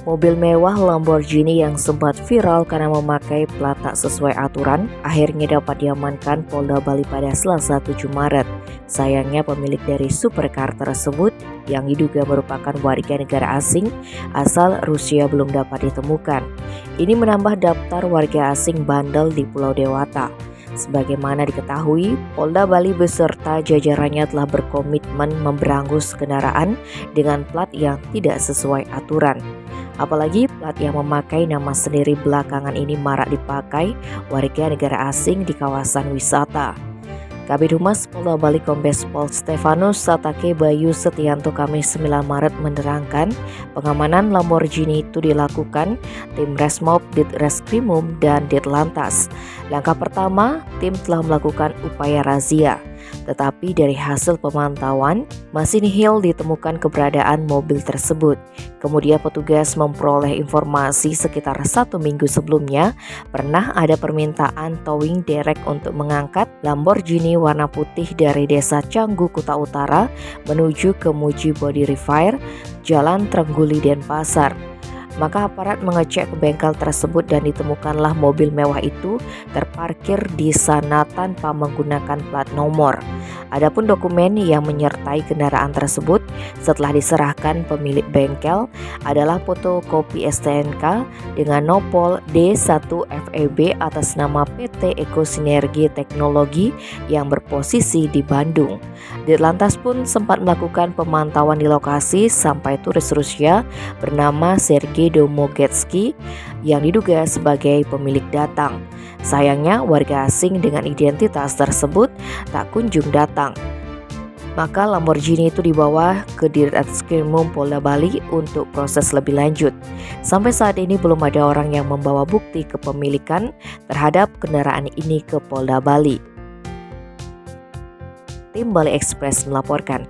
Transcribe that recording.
Mobil mewah Lamborghini yang sempat viral karena memakai plat tak sesuai aturan akhirnya dapat diamankan Polda Bali pada Selasa 7 Maret. Sayangnya pemilik dari supercar tersebut yang diduga merupakan warga negara asing asal Rusia belum dapat ditemukan. Ini menambah daftar warga asing bandel di Pulau Dewata. Sebagaimana diketahui, Polda Bali beserta jajarannya telah berkomitmen memberangus kendaraan dengan plat yang tidak sesuai aturan. Apalagi plat yang memakai nama sendiri belakangan ini marak dipakai warga negara asing di kawasan wisata. Kabid Humas Polda Bali Kombes Pol Stefanus Satake Bayu Setianto Kamis 9 Maret menerangkan pengamanan Lamborghini itu dilakukan tim Resmob, Ditreskrimum, dan Ditlantas. Langkah pertama, tim telah melakukan upaya razia. Tetapi dari hasil pemantauan, masih nihil ditemukan keberadaan mobil tersebut. Kemudian petugas memperoleh informasi sekitar 1 minggu sebelumnya pernah ada permintaan towing derek untuk mengangkat Lamborghini warna putih dari desa Canggu, Kuta Utara menuju ke Muji Body Repair, Jalan Trengguli, Denpasar. Maka aparat mengecek ke bengkel tersebut dan ditemukanlah mobil mewah itu terparkir di sana tanpa menggunakan plat nomor. Adapun dokumen yang menyertai kendaraan tersebut setelah diserahkan pemilik bengkel adalah fotokopi STNK dengan nopol D1FEB atas nama PT Eko Sinergi Teknologi yang berposisi di Bandung. Ditlantas pun sempat melakukan pemantauan di lokasi sampai turis Rusia bernama Sergei Domogetsky yang diduga sebagai pemilik datang. Sayangnya warga asing dengan identitas tersebut tak kunjung datang. Maka Lamborghini itu dibawa ke Ditreskrimum Polda Bali untuk proses lebih lanjut. Sampai saat ini belum ada orang yang membawa bukti kepemilikan terhadap kendaraan ini ke Polda Bali. Tim Bali Express melaporkan.